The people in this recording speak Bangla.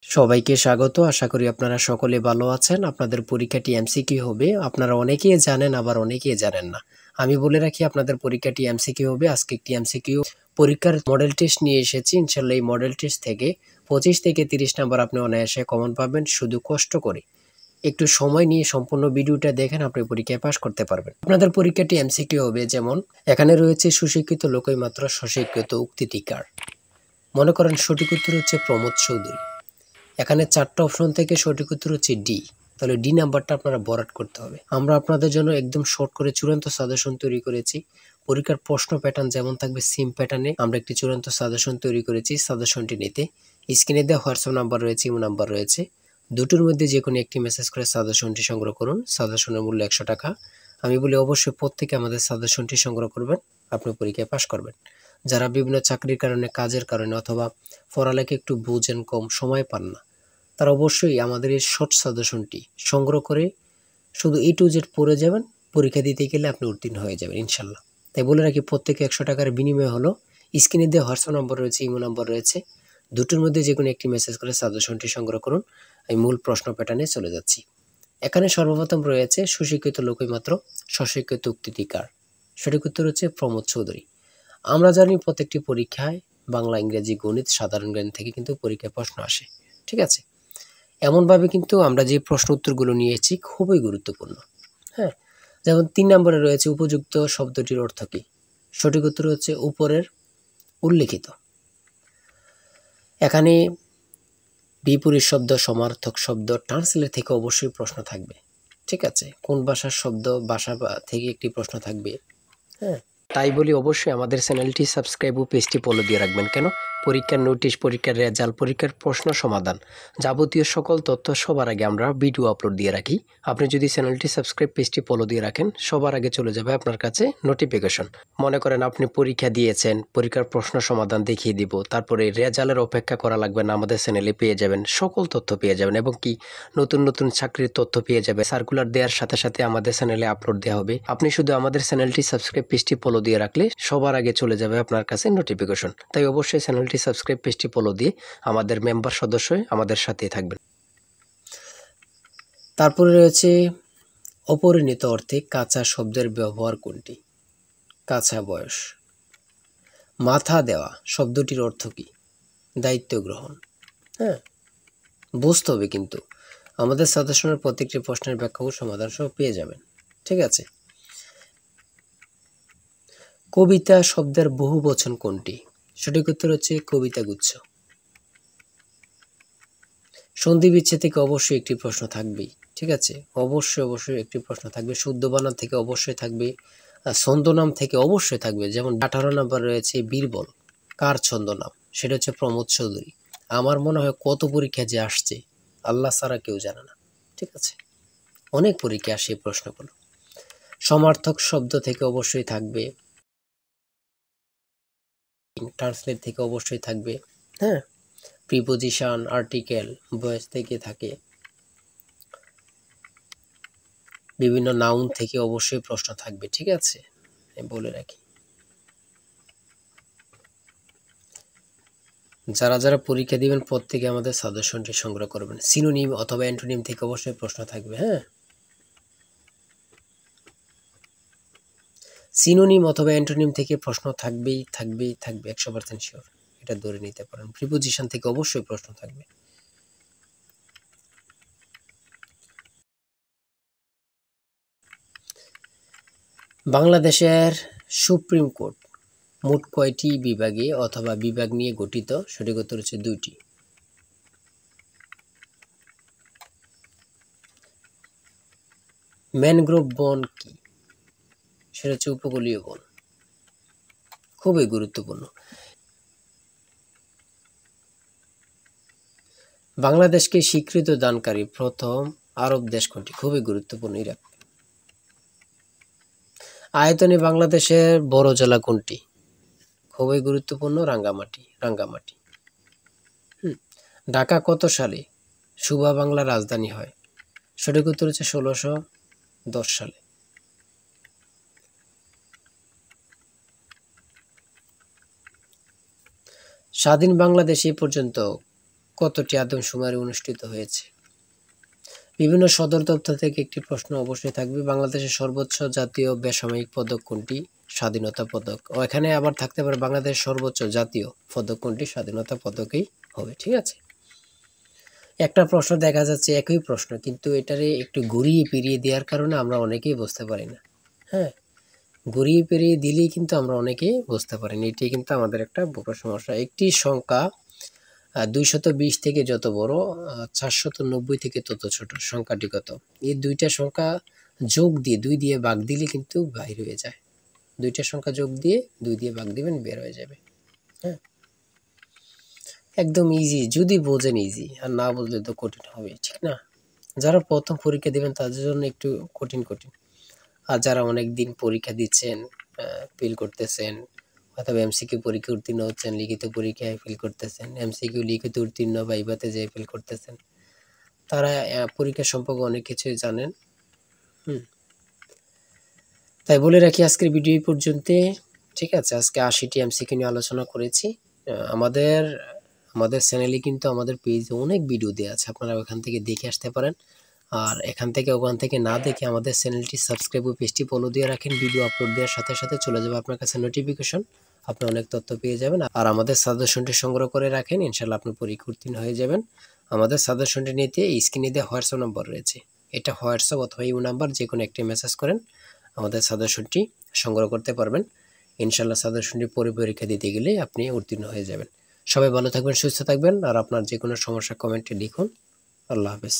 সবাইকে স্বাগত। আশা করি আপনারা সকলে ভালো আছেন। আপনাদের পরীক্ষাটি এমসিকিউ হবে। আপনারা অনেকেই জানেন, আবার অনেকেই জানেন না। আমি বলে রাখি আপনাদের পরীক্ষাটি এমসিকিউ হবে। আজকে একটি এমসিকিউ পরীক্ষার মডেল টেস্ট নিয়ে এসেছি। ইনশাআল্লাহ এই মডেল টেস্ট থেকে 25 থেকে 30 নাম্বার আপনি অনায়াসে কমন পাবেন। শুধু কষ্ট করে একটু সময় নিয়ে সম্পূর্ণ ভিডিওটা দেখেন, আপনি পরীক্ষায় পাস করতে পারবেন। আপনাদের পরীক্ষাটি এমসিকিউ হবে, যেমন এখানে রয়েছে সুশিক্ষিত লোকই মাত্র স্বশিক্ষিত উক্তিটিকার। মনে করেন সঠিক উত্তর হচ্ছে প্রমোদ চৌধুরী। এখানে 4টা অপশন থেকে সঠিক উত্তর হচ্ছে ডি। তাহলে ডি নাম্বারটা আপনারা ভরাট করতে হবে। আমরা আপনাদের জন্য একদম শর্ট করে চূড়ান্ত সাজেশন তৈরি করেছি। পরীক্ষার প্রশ্ন প্যাটার্ন যেমন থাকবে সেম প্যাটার্নে আমরা একটি চূড়ান্ত সাজেশন তৈরি করেছি। সাজেশনটি নিতে স্ক্রিনে দেওয়া হোয়াটসঅ্যাপ নাম্বার রয়েছে, ইমো নাম্বার রয়েছে। দুটোর মধ্যে যে কোনো একটি মেসেজ করে সাজেশনটি সংগ্রহ করুন। সাজেশনের মূল্য 100 টাকা। আমি বলি অবশ্যই প্রত্যেকে আমাদের সাজেশনটি সংগ্রহ করবেন, আপনি পরীক্ষায় পাস করবেন। যারা বিভিন্ন চাকরির কারণে, কাজের কারণে অথবা পড়ালেখা একটু বুঝেন, কম সময় পান না, তারা অবশ্যই আমাদের এই শর্ট সাজেশনটি সংগ্রহ করে শুধু A to Z পড়ে যাবেন। পরীক্ষা দিতে গেলে আপনি উত্তীর্ণ হয়ে যাবেন ইনশাল্লাহ। তাই বলে রাখি প্রত্যেকে 100 টাকার বিনিময় হলো। স্ক্রিনে দেওয়া হোয়াটসঅ্যাপ নম্বর রয়েছে, ইমো নাম্বার রয়েছে। দুটোর মধ্যে যে কোনো একটি মেসেজ করে সাজেশনটি সংগ্রহ করুন। আমি মূল প্রশ্ন প্যাটার্নে চলে যাচ্ছি। এখানে সর্বপ্রথম রয়েছে সুশিক্ষিত লোকই মাত্র স্বশিক্ষিত উক্তিটিকার। সঠিক উত্তর হচ্ছে প্রমোদ চৌধুরী। আমরা জানি প্রত্যেকটি পরীক্ষায় বাংলা, ইংরেজি, গণিত, সাধারণ জ্ঞান থেকে কিন্তু পরীক্ষায় প্রশ্ন আসে। ঠিক আছে, এমনভাবে কিন্তু আমরা যে প্রশ্ন উত্তরগুলো নিয়েছি খুবই গুরুত্বপূর্ণ। হ্যাঁ, যেমন 3 নম্বরে রয়েছে উপযুক্ত শব্দটির অর্থ কী। সঠিক উত্তর হচ্ছে উপরের উল্লেখিত। এখানে বিপরীত শব্দ, সমার্থক শব্দ, ট্রান্সলেট থেকে অবশ্যই প্রশ্ন থাকবে। ঠিক আছে, কোন ভাষার শব্দ, ভাষা থেকে একটি প্রশ্ন থাকবে। হ্যাঁ, তাই বলি অবশ্যই আমাদের চ্যানেলটি সাবস্ক্রাইব ও পেজটি ফলো দিয়ে রাখবেন। কেন? পরীক্ষার নোটিশ, পরীক্ষার রেজাল্ট, পরীক্ষার প্রশ্ন সমাধান, যাবতীয় সকল তথ্য সবার আগে আমরা ভিডিও আপলোড দিয়ে রাখি। আপনি যদি চ্যানেলটি সাবস্ক্রাইব, পেজটি ফলো দিয়ে রাখেন, সবার আগে চলে যাবে আপনার কাছে নোটিফিকেশন। মনে করেন আপনি পরীক্ষা দিয়েছেন, পরীক্ষার প্রশ্ন সমাধান দেখিয়ে দিব, তারপরে রেজাল্টের অপেক্ষা করা লাগবে না, আমাদের চ্যানেলে পেয়ে যাবেন, সকল তথ্য পেয়ে যাবেন। এবং কি নতুন নতুন চাকরির তথ্য পেয়ে যাবে। সার্কুলার দেওয়ার সাথে সাথে আমাদের চ্যানেলে আপলোড দেওয়া হবে। আপনি শুধু আমাদের চ্যানেলটি সাবস্ক্রাইব, পেজটি ফলো দিয়ে রাখলে সবার আগে চলে যাবে আপনার কাছে নোটিফিকেশন। তাই অবশ্যই চ্যানেলটি সাবস্ক্রাইব, পেজটি ফলো দিয়ে আমাদের মেম্বার সদস্য হয়ে আমাদের সাথেই থাকবেন। তারপরে রয়েছে অপরিণত অর্থে কাঁচা শব্দের ব্যবহার কোনটি? কাঁচা বয়স। মাথা দেওয়া শব্দটির অর্থ কী? দায়িত্ব গ্রহণ। হ্যাঁ, বুঝতে হবে কিন্তু আমাদের সাজেশনের প্রত্যেকটি প্রশ্নের ব্যাখ্যা ও সমাধান সহ পেয়ে যাবেন। ঠিক আছে, কবিতা শব্দের বহু বচন কোনটি? সঠিক উত্তর হচ্ছে কবিতা গুচ্ছ। সন্ধি বিচ্ছেদ থেকে অবশ্যই একটি প্রশ্ন থাকবেই। ঠিক আছে, অবশ্যই একটি প্রশ্ন থাকবে। শুদ্ধ বানান থেকে অবশ্যই থাকবে। ছন্দনাম থেকে অবশ্যই থাকবে। যেমন 18 নম্বর রয়েছে বীরবল, কার ছন্দনাম? সেটা হচ্ছে প্রমোদ চৌধুরী। আমার মনে হয় কত পরীক্ষা যে আসছে আল্লাহ ছাড়া কেউ জানে না। ঠিক আছে, অনেক পরীক্ষা আসে এই প্রশ্নগুলো। সমার্থক শব্দ থেকে অবশ্যই থাকবে। ট্রান্সলেট থেকে অবশ্যই থাকবে। হ্যাঁ, প্রিপোজিশন, আর্টিকেল, ভয়েস থেকে থাকে। বিভিন্ন নাউন থেকে অবশ্যই প্রশ্ন থাকবে। ঠিক আছে, আমি বলে রাখি যারা যারা পরীক্ষা দিবেন প্রত্যেকে আমাদের সাজেশনটি সংগ্রহ করবেন। সিনোনিম অথবা অ্যান্টোনিম থেকে অবশ্যই প্রশ্ন থাকবে। হ্যাঁ, সিনোনিম অথবা অ্যান্টোনিম থেকে প্রশ্ন থাকবে 100% শিওর, এটা ধরে নিতে পারেন। প্রিপোজিশন থেকে অবশ্যই প্রশ্ন থাকবে। বাংলাদেশের সুপ্রিম কোর্ট মোট কয়টি বিভাগে অথবা বিভাগ নিয়ে গঠিত? সঠিক উত্তর হচ্ছে 2টি। ম্যানগ্রোভ বন কি? সেটা হচ্ছে উপকূলীয় বন। খুবই গুরুত্বপূর্ণ। বাংলাদেশকে স্বীকৃতি দানকারী প্রথম আরব দেশ কোনটি? খুবই গুরুত্বপূর্ণ, ইরাক। আয়তনে বাংলাদেশের বড় জেলা কোনটি? খুবই গুরুত্বপূর্ণ, রাঙ্গামাটি। ঢাকা কত সালে সুবা বাংলার রাজধানী হয়? সঠিক উত্তর হচ্ছে 1610 সালে। স্বাধীন বাংলাদেশ এ পর্যন্ত কতটি আদমশুমারি অনুষ্ঠিত হয়েছে? বিভিন্ন সদর দপ্তর থেকে একটি প্রশ্ন অবশ্যই থাকবে। বাংলাদেশের সর্বোচ্চ জাতীয় বেসামরিক পদক কোনটি? স্বাধীনতা পদক। ও এখানে আবার থাকতে পারে বাংলাদেশের সর্বোচ্চ জাতীয় পদক কোনটি? স্বাধীনতা পদকই হবে। ঠিক আছে, একটা প্রশ্ন দেখা যাচ্ছে একই প্রশ্ন, কিন্তু এটারে একটু ঘুরিয়ে ফিরিয়ে দেওয়ার কারণে আমরা অনেকেই বুঝতে পারি না। হ্যাঁ, ঘুরিয়ে ফিরিয়ে দিলেই কিন্তু আমরা অনেকেই বুঝতে পারি না। এটি কিন্তু আমাদের একটা বড় সমস্যা। একটি সংখ্যা 220 থেকে যত বড়, 490 থেকে তত ছোট, সংখ্যাটি কত? এই দুইটা সংখ্যা যোগ দিয়ে 2 দিয়ে ভাগ দিলে কিন্তু বাইর হয়ে যায়। দুইটা সংখ্যা যোগ দিয়ে 2 দিয়ে ভাগ দিবেন, বের হয়ে যাবে। হ্যাঁ, একদম ইজি, যদি বোঝেন ইজি, আর না বুঝলে তো কঠিন হবে, ঠিক না? যারা প্রথম পরীক্ষা দিবেন তাদের জন্য একটু কঠিন কঠিন, আর যারা অনেক দিন পরীক্ষা দিচ্ছেন, ফেল করতেছেন, অথবা এমসিকিউ পরীক্ষা উত্তীর্ণ হচ্ছেন, লিখিত পরীক্ষায় ফেল করতেছেন, এমসিকিউ লিখিত উত্তীর্ণ বা ইবাতে যেয়ে ফেল করতেছেন, তারা পরীক্ষা সম্পর্কে অনেক কিছুই জানেন। তাই বলে রাখি আজকের ভিডিও এই পর্যন্ত। ঠিক আছে, আজকে 80টি এমসিকিউ নিয়ে আলোচনা করেছি। আমাদের আমাদের চ্যানেলে কিন্তু আমাদের পেজে অনেক ভিডিও দেওয়া আছে, আপনারা ওখান থেকে দেখে আসতে পারেন। আর এখান থেকে ওখান থেকে না দেখে আমাদের চ্যানেলটি সাবস্ক্রাইব ও পেজটি ফলো দিয়ে রাখেন। ভিডিও আপলোড দেওয়ার সাথে সাথে চলে যাবে আপনার কাছে নোটিফিকেশন, আপনি অনেক তথ্য পেয়ে যাবেন। আর আমাদের সাজেশনটি সংগ্রহ করে রাখেন, ইনশাল্লাহ আপনি পরীক্ষা উত্তীর্ণ হয়ে যাবেন। আমাদের সাজেশনটি নিতে স্ক্রিনে দেওয়া হোয়াটসঅ্যাপ নম্বর রয়েছে, এটা হোয়াটসঅ্যাপ অথবা ইউ নাম্বার যে কোনো একটি মেসেজ করেন, আমাদের সাজেশনটি সংগ্রহ করতে পারবেন। ইনশাল্লাহ সাজেশনটি পরীক্ষা দিতে গেলে আপনি উত্তীর্ণ হয়ে যাবেন। সবাই ভালো থাকবেন, সুস্থ থাকবেন, আর আপনার যে কোনো সমস্যা কমেন্টে লিখুন। আল্লাহ হাফেজ।